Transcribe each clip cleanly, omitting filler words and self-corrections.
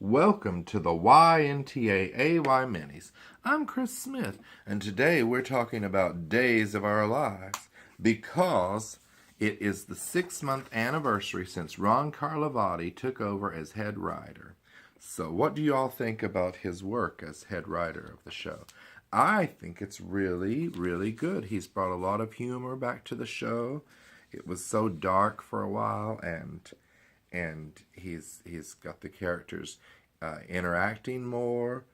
Welcome to the YNTAAY Minis. I'm Chris Smith, and today we're talking about Days of Our Lives because it is the 6-month anniversary since Ron Carlivati took over as head writer. So, what do you all think about his work as head writer of the show? I think it's really, really good. He's brought a lot of humor back to the show. It was so dark for a while, and he's got the characters interacting more.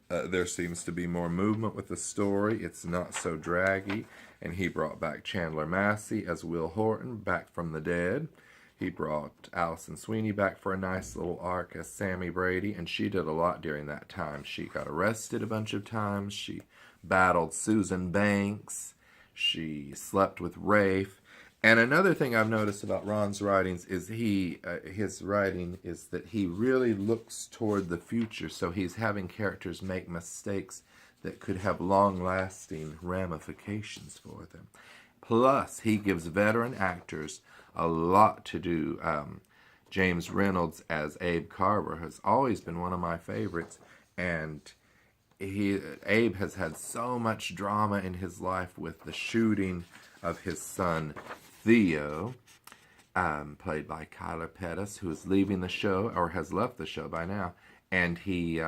There seems to be more movement with the story. It's not so draggy. And he brought back Chandler Massey as Will Horton, back from the dead. He brought Allison Sweeney back for a nice little arc as Sammy Brady, and she did a lot during that time. She got arrested a bunch of times. She battled Susan Banks. She slept with Rafe. And another thing I've noticed about Ron's writings is his writing is that he really looks toward the future. So he's having characters make mistakes that could have long-lasting ramifications for them. Plus, he gives veteran actors a lot to do. James Reynolds as Abe Carver has always been one of my favorites, and Abe has had so much drama in his life with the shooting of his son Theo, played by Kyler Pettis, who is leaving the show, or has left the show by now, and he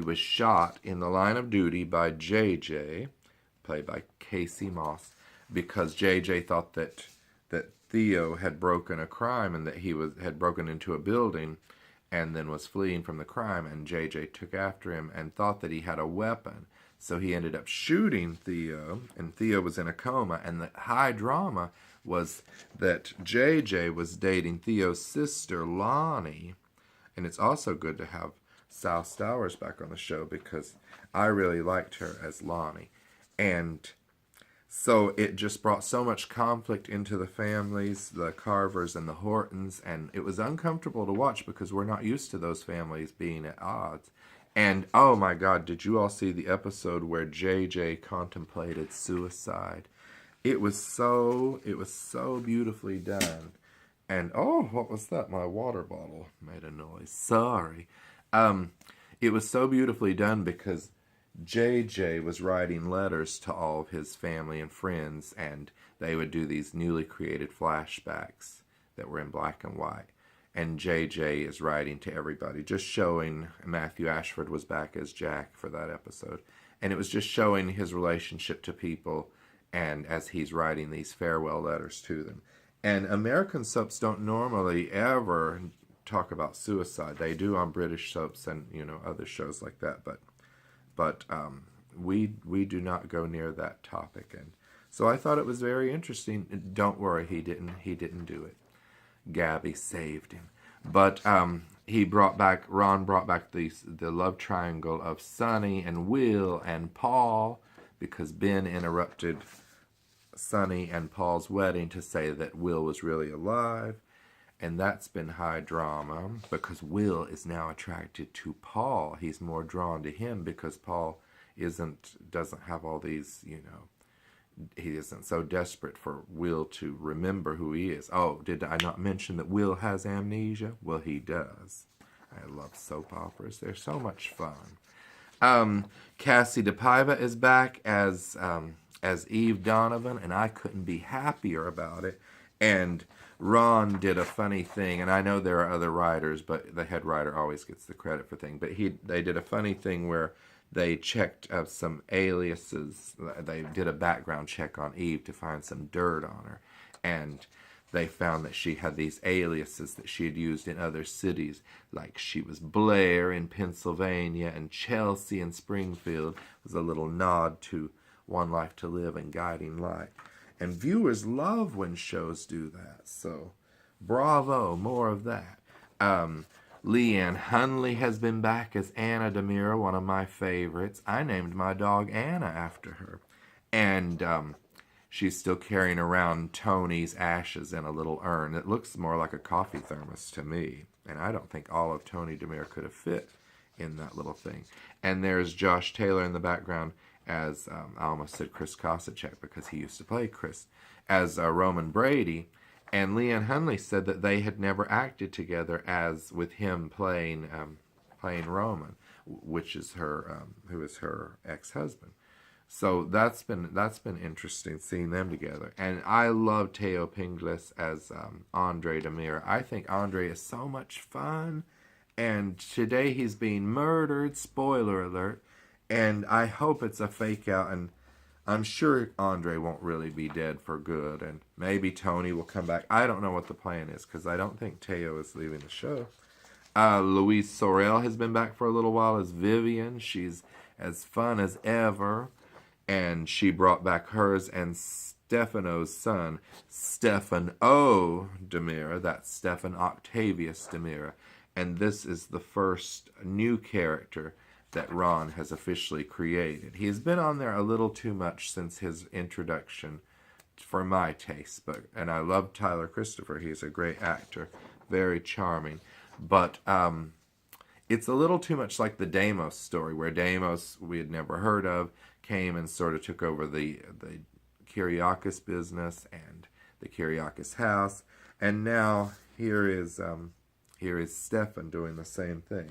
was shot in the line of duty by JJ, played by Casey Moss, because JJ thought that Theo had broken a crime and that he had broken into a building and then was fleeing from the crime, and JJ took after him and thought that he had a weapon. So he ended up shooting Theo, and Theo was in a coma, and the high drama was that JJ was dating Theo's sister, Lonnie. And it's also good to have Sal Stowers back on the show because I really liked her as Lonnie. And so it just brought so much conflict into the families, the Carvers and the Hortons, and it was uncomfortable to watch because we're not used to those families being at odds. And oh my God, did you all see the episode where JJ contemplated suicide? It was so beautifully done. And oh, what was that? My water bottle made a noise. Sorry. It was so beautifully done because JJ was writing letters to all of his family and friends, and they would do these newly created flashbacks that were in black and white. And JJ is writing to everybody, just showing Matthew Ashford was back as Jack for that episode. And it was just showing his relationship to people and as he's writing these farewell letters to them. And American soaps don't normally ever talk about suicide. They do on British soaps and, other shows like that. But we do not go near that topic. And so I thought it was very interesting. Don't worry, he didn't do it. Gabby saved him. But Ron brought back the love triangle of Sonny and Will and Paul, because Ben interrupted Sonny and Paul's wedding to say that Will was really alive. And that's been high drama because Will is now attracted to Paul. He's more drawn to him because Paul doesn't have all these, he isn't so desperate for Will to remember who he is. Oh, did I not mention that Will has amnesia? Well, he does. I love soap operas. They're so much fun. Cassie DePaiva is back as Eve Donovan, and I couldn't be happier about it. And Ron did a funny thing, and I know there are other writers, but the head writer always gets the credit for things. But they did a funny thing where they checked some aliases. They did a background check on Eve to find some dirt on her. And they found that she had these aliases that she had used in other cities. Like she was Blair in Pennsylvania and Chelsea in Springfield. It was a little nod to One Life to Live and Guiding Light. And viewers love when shows do that. So bravo, more of that. Leanne Hunley has been back as Anna DeMira, one of my favorites. I named my dog Anna after her. And she's still carrying around Tony's ashes in a little urn. It looks more like a coffee thermos to me. And I don't think all of Tony DeMira could have fit in that little thing. And there's Josh Taylor in the background as, I almost said Chris Kosachek because he used to play Chris, as Roman Brady. And Leanne Hunley said that they had never acted together, as with him playing Roman, which is her who is her ex-husband. So that's been interesting seeing them together. And I love Teo Pingles as Andre Demira. I think Andre is so much fun. And today he's being murdered, spoiler alert. And I hope it's a fake out. And I'm sure Andre won't really be dead for good. And maybe Tony will come back. I don't know what the plan is, because I don't think Teo is leaving the show. Louise Sorel has been back for a little while as Vivian. She's as fun as ever. And she brought back hers and Stefano's son, Stefano Demira. That's Stefan Octavius Demira. And this is the first new character that Ron has officially created. He has been on there a little too much since his introduction, for my taste. And I love Tyler Christopher. He's a great actor, very charming. But it's a little too much like the Deimos story, where Deimos, we had never heard of, came and sort of took over the Kyriakis business and the Kyriakis house, and now here is Stefan doing the same thing.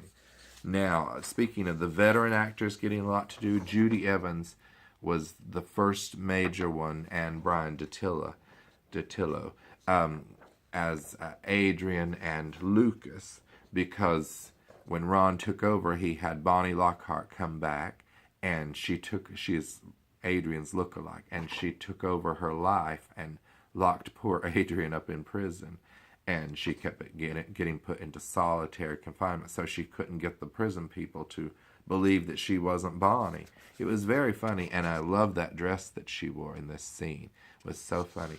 Now, speaking of the veteran actors getting a lot to do, Judy Evans was the first major one, and Brian Datillo as Adrian and Lucas, because when Ron took over, he had Bonnie Lockhart come back, and she is Adrian's lookalike, and she took over her life and locked poor Adrian up in prison, and she kept getting put into solitary confinement, so she couldn't get the prison people to believe that she wasn't Bonnie. It was very funny, and I love that dress that she wore in this scene. It was so funny.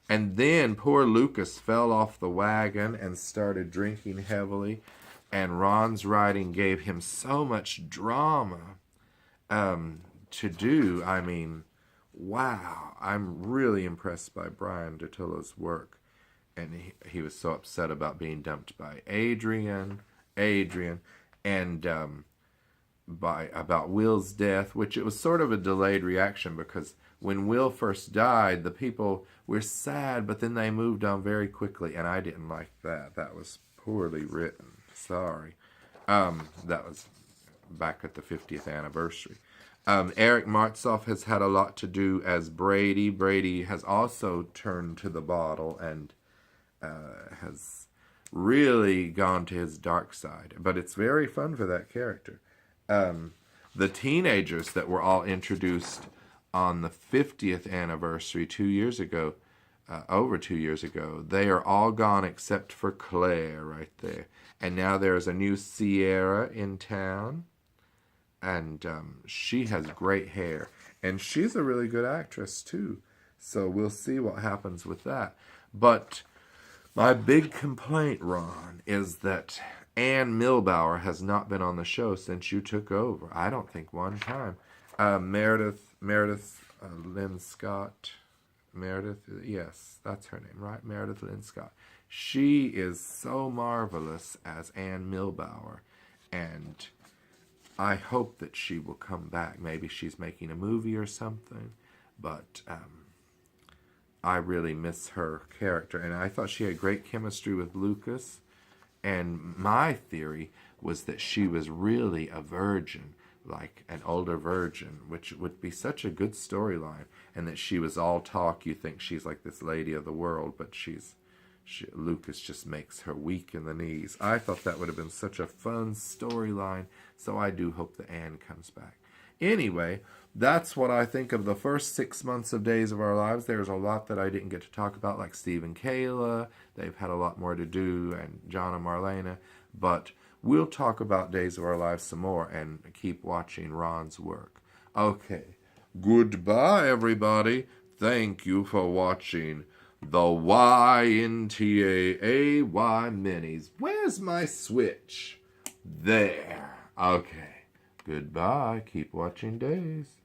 And then poor Lucas fell off the wagon and started drinking heavily, and Ron's writing gave him so much drama to do. I mean, wow. I'm really impressed by Brian Datillo's work. And he was so upset about being dumped by Adrian, and about Will's death, which it was sort of a delayed reaction, because when Will first died, the people were sad, but then they moved on very quickly, and I didn't like that. That was poorly written. Sorry. That was back at the 50th anniversary. Eric Martsolf has had a lot to do as Brady. Brady has also turned to the bottle and has really gone to his dark side. But it's very fun for that character. The teenagers that were all introduced on the 50th anniversary 2 years ago, over 2 years ago, they are all gone except for Claire right there. And now there's a new Sierra in town, and she has great hair. And she's a really good actress too. So we'll see what happens with that. But my big complaint, Ron, is that Ann Milbauer has not been on the show since you took over. I don't think one time. Meredith Lynn Scott. Meredith, yes, that's her name, right? Meredith Lynn Scott. She is so marvelous as Ann Milbauer, and I hope that she will come back. Maybe she's making a movie or something, but I really miss her character, and I thought she had great chemistry with Lucas, and my theory was that she was really a virgin, like an older virgin, which would be such a good storyline, and that she was all talk. You think she's like this lady of the world, but Lucas just makes her weak in the knees. I thought that would have been such a fun storyline, so I do hope that Anne comes back. Anyway, that's what I think of the first 6 months of Days of Our Lives. There's a lot that I didn't get to talk about, like Steve and Kayla. They've had a lot more to do, and John and Marlena, but we'll talk about Days of Our Lives some more and keep watching Ron's work. Okay, goodbye, everybody. Thank you for watching the YNTAAY Minis. Where's my switch? There. Okay, goodbye. Keep watching Days.